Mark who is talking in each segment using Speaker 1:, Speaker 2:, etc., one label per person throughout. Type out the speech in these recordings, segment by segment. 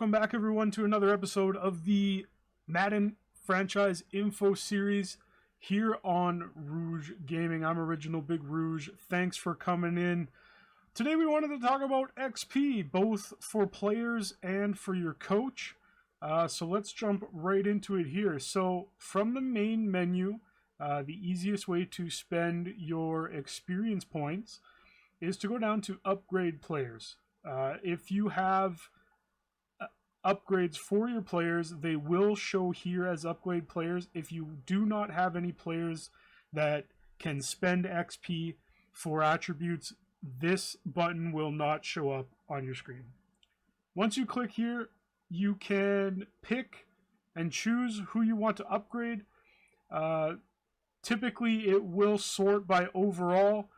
Speaker 1: Welcome back, everyone, to another episode of the Madden franchise info series here on Rouge Gaming. I'm Original Big Rouge. Thanks for coming in. Today we wanted to talk about XP, both for players and for your coach. So let's jump right into it here. So from the main menu, the easiest way to spend your experience points is to go down to upgrade players. If you have upgrades for your players, they will show here as upgrade players. If you do not have any players that can spend XP for attributes, this button will not show up on your screen. Once you click here, you can pick and choose who you want to upgrade. Typically, it will sort by overall.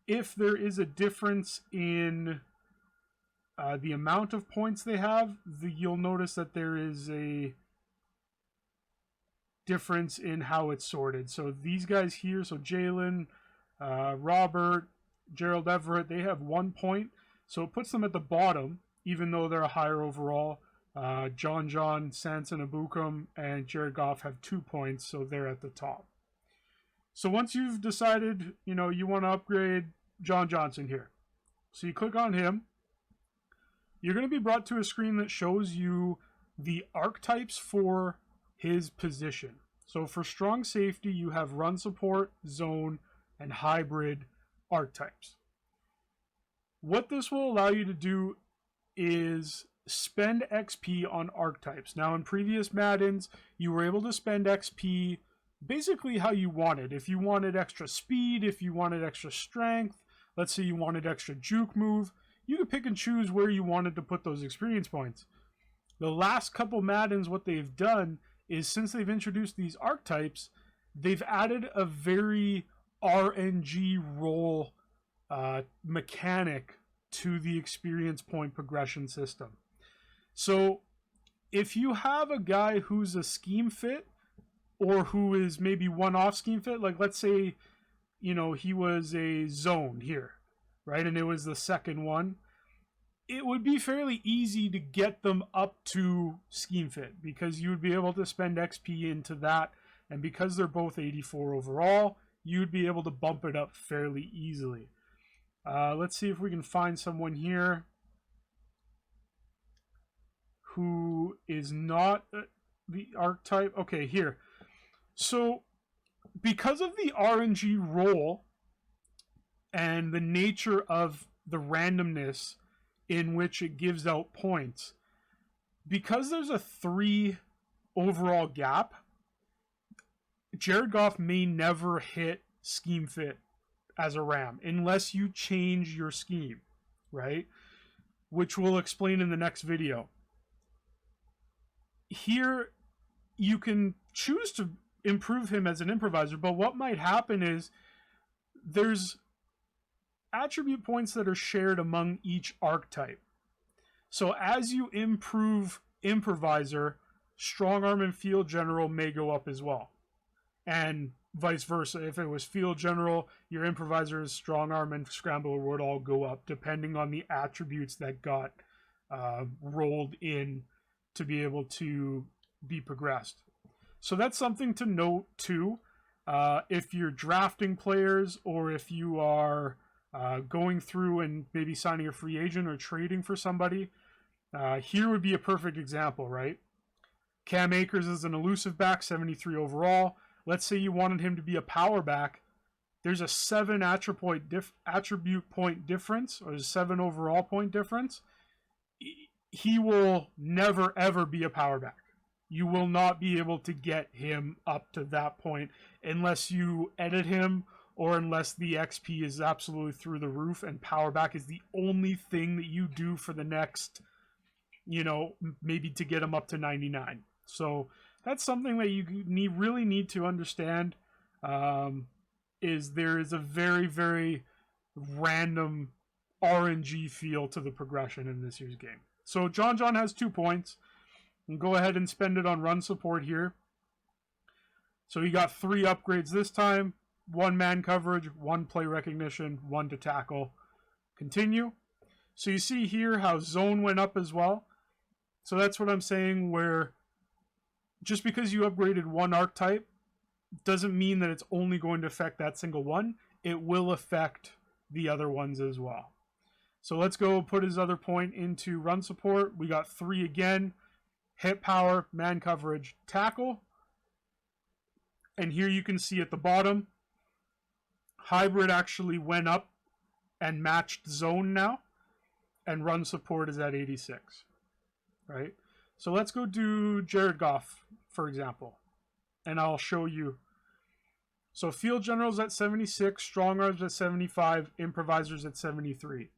Speaker 1: If there is a difference in the amount of points they have, you'll notice that there is a difference in how it's sorted. So these guys here, so Jalen, Robert, Gerald Everett, they have 1 point. So it puts them at the bottom, even though they're a higher overall. John, Sanson, Abukum, and Jared Goff have 2 points, so they're at the top. So once you've decided, you want to upgrade John Johnson here. So you click on him. You're going to be brought to a screen that shows you the archetypes for his position. So for strong safety, you have run support, zone, and hybrid archetypes. What this will allow you to do is spend XP on archetypes. Now in previous Maddens, you were able to spend XP basically how you wanted. If you wanted extra speed, if you wanted extra strength, let's say you wanted extra juke move, you could pick and choose where you wanted to put those experience points. The last couple Maddens, what they've done is, since they've introduced these archetypes, they've added a very RNG role mechanic to the experience point progression system. So if you have a guy who's a scheme fit, or who is maybe one-off scheme fit, like let's say, he was a zone here, right? And it was the second one. It would be fairly easy to get them up to scheme fit because you would be able to spend XP into that. And because they're both 84 overall, you'd be able to bump it up fairly easily. Let's see if we can find someone here who is not the archetype. Okay, here. So because of the RNG role and the nature of the randomness in which it gives out points, because there's a 3 overall gap, Jared Goff may never hit scheme fit as a Ram unless you change your scheme, right? Which we'll explain in the next video. Here, you can choose to improve him as an improviser, but what might happen is there's attribute points that are shared among each archetype. So as you improve improviser, strong arm and field general may go up as well, and vice versa. If it was field general, your improviser's strong arm and scrambler would all go up depending on the attributes that got rolled in to be able to be progressed. So that's something to note too. If you're drafting players, or if you are going through and maybe signing a free agent or trading for somebody, here would be a perfect example, right? Cam Akers is an elusive back, 73 overall. Let's say you wanted him to be a power back. There's a 7 attribute point difference, or a 7 overall point difference. He will never ever be a power back. You will not be able to get him up to that point unless you edit him, or unless the XP is absolutely through the roof and power back is the only thing that you do for the next, maybe to get him up to 99. So that's something that you really need to understand, is there is a very, very random RNG feel to the progression in this year's game. So John has 2 points. And go ahead and spend it on run support here. So you got 3 upgrades this time. 1 man coverage, 1 play recognition, 1 to tackle. Continue. So you see here how zone went up as well. So that's what I'm saying, where just because you upgraded one archetype doesn't mean that it's only going to affect that single one. It will affect the other ones as well. So let's go put his other point into run support. We got 3 again. Hit power, man coverage, tackle. And here you can see at the bottom, hybrid actually went up and matched zone now. And run support is at 86. Right? So let's go do Jared Goff, for example. And I'll show you. So field generals at 76, strong arms at 75, improvisers at 73.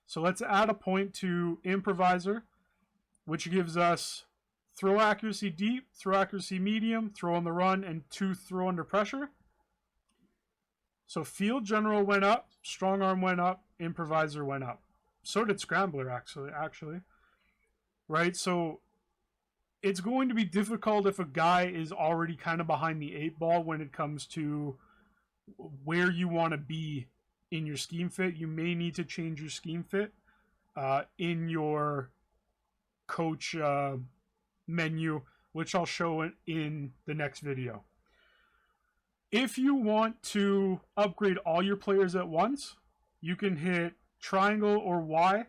Speaker 1: So let's add a point to improviser, which gives us throw accuracy deep, throw accuracy medium, throw on the run, and 2 throw under pressure. So field general went up, strong arm went up, improviser went up. So did scrambler actually. Right? So it's going to be difficult if a guy is already kind of behind the 8 ball when it comes to where you want to be in your scheme fit. You may need to change your scheme fit in your coach menu, which I'll show in the next video. If you want to upgrade all your players at once, you can hit triangle or Y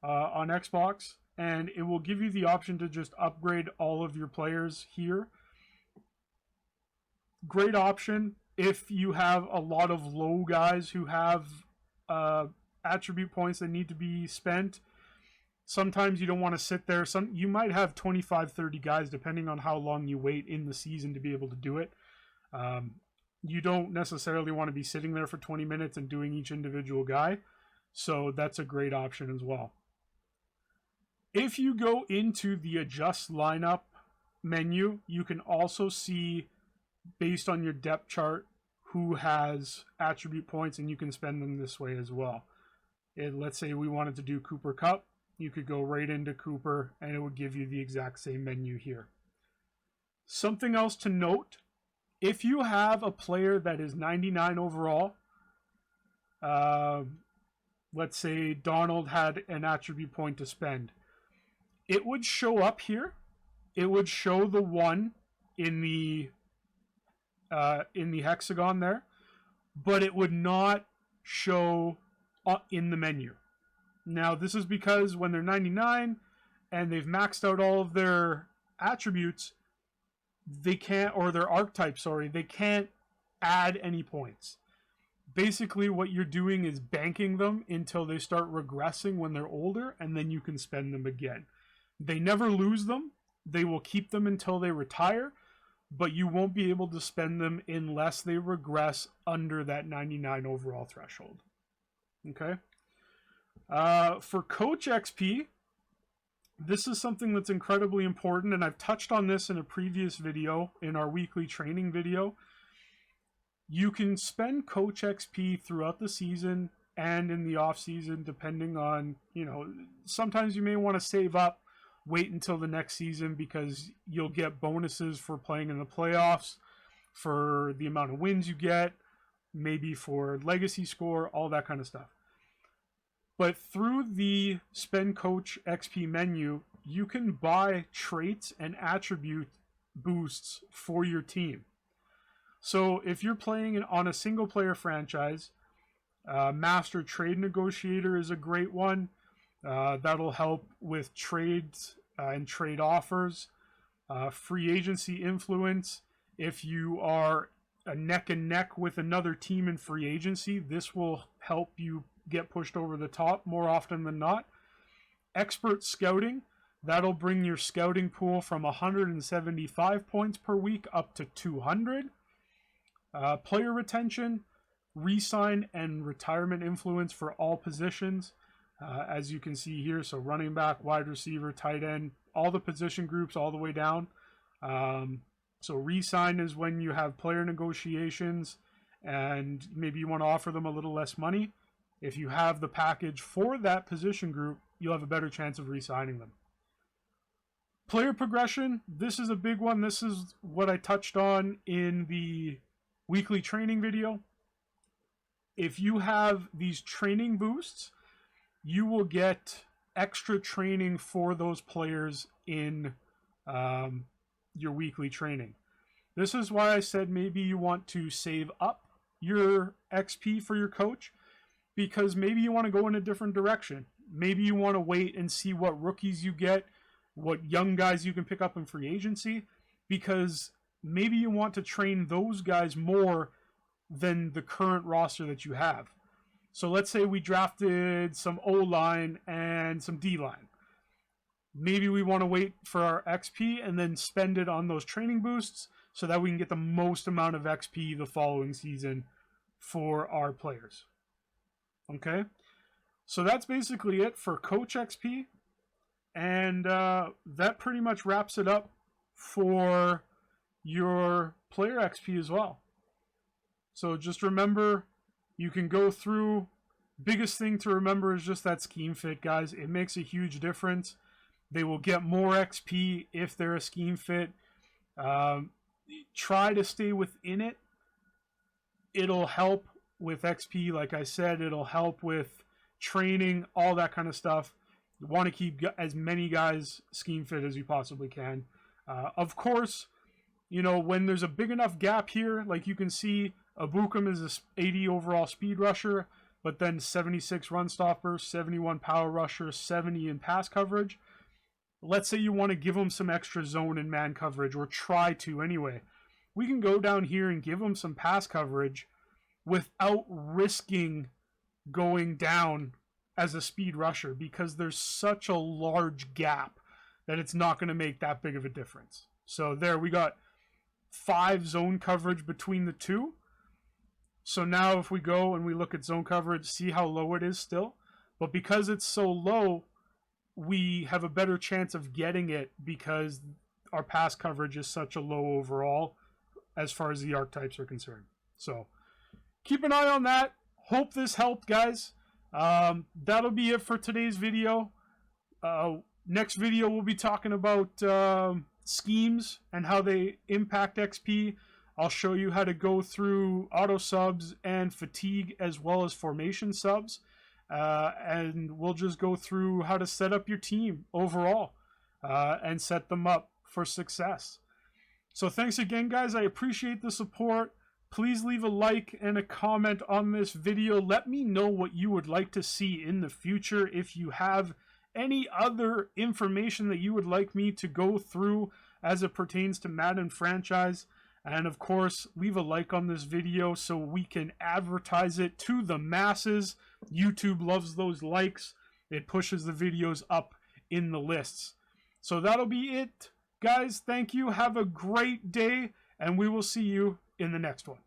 Speaker 1: on Xbox, and it will give you the option to just upgrade all of your players here. Great option if you have a lot of low guys who have attribute points that need to be spent. Sometimes you don't want to sit there. You might have 25, 30 guys, depending on how long you wait in the season to be able to do it. You don't necessarily want to be sitting there for 20 minutes and doing each individual guy. So that's a great option as well. If you go into the adjust lineup menu, you can also see, based on your depth chart, who has attribute points, and you can spend them this way as well. Let's say we wanted to do Cooper Kupp. You could go right into Cooper, and it would give you the exact same menu here. Something else to note, if you have a player that is 99 overall, let's say Donald had an attribute point to spend, it would show up here. It would show the 1 in the hexagon there, but it would not show in the menu. Now, this is because when they're 99 and they've maxed out all of their attributes, they can't, or their archetypes, they can't add any points. Basically, what you're doing is banking them until they start regressing when they're older, and then you can spend them again. They never lose them. They will keep them until they retire, but you won't be able to spend them unless they regress under that 99 overall threshold. Okay? For Coach XP, this is something that's incredibly important, and I've touched on this in a previous video, in our weekly training video. You can spend Coach XP throughout the season and in the off season, depending on, sometimes you may want to save up, wait until the next season, because you'll get bonuses for playing in the playoffs, for the amount of wins you get, maybe for legacy score, all that kind of stuff. But through the Spend Coach XP menu, you can buy traits and attribute boosts for your team. So if you're playing on a single player franchise, Master Trade Negotiator is a great one. That'll help with trades and trade offers. Free agency influence. If you are a neck and neck with another team in free agency, this will help you get pushed over the top more often than not. Expert scouting. That'll bring your scouting pool from 175 points per week up to 200. Player retention, re-sign, and retirement influence for all positions. As you can see here, so running back, wide receiver, tight end, all the position groups all the way down. So re-sign is when you have player negotiations and maybe you want to offer them a little less money. If you have the package for that position group, you'll have a better chance of re-signing them. Player progression, this is a big one. This is what I touched on in the weekly training video. If you have these training boosts, you will get extra training for those players in your weekly training. This is why I said maybe you want to save up your XP for your coach, because maybe you want to go in a different direction. Maybe you want to wait and see what rookies you get, what young guys you can pick up in free agency, because maybe you want to train those guys more than the current roster that you have. So let's say we drafted some O-line and some D-line. Maybe we want to wait for our XP and then spend it on those training boosts so that we can get the most amount of XP the following season for our players. Okay? So that's basically it for Coach XP. And that pretty much wraps it up for your player XP as well. So just remember, you can go through. Biggest thing to remember is just that scheme fit, guys. It makes a huge difference. They will get more XP if they're a scheme fit. Try to stay within it. It'll help with XP, like I said. It'll help with training, all that kind of stuff. You want to keep as many guys scheme fit as you possibly can. Of course, you know, when there's a big enough gap here, like you can see, Abukum is a 80 overall speed rusher, but then 76 run stopper, 71 power rusher, 70 in pass coverage. Let's say you want to give him some extra zone and man coverage, or try to anyway. We can go down here and give him some pass coverage without risking going down as a speed rusher, because there's such a large gap that it's not going to make that big of a difference. So there, we got 5 zone coverage between the two. So now if we go and we look at zone coverage, see how low it is still? But because it's so low, we have a better chance of getting it because our pass coverage is such a low overall as far as the archetypes are concerned. So keep an eye on that. Hope this helped, guys. That'll be it for today's video. Next video, we'll be talking about schemes and how they impact XP. I'll show you how to go through auto subs and fatigue as well as formation subs. And we'll just go through how to set up your team overall and set them up for success. So thanks again, guys. I appreciate the support. Please leave a like and a comment on this video. Let me know what you would like to see in the future. If you have any other information that you would like me to go through as it pertains to Madden franchise. And of course, leave a like on this video so we can advertise it to the masses. YouTube loves those likes. It pushes the videos up in the lists. So that'll be it, guys. Thank you. Have a great day, and we will see you in the next one.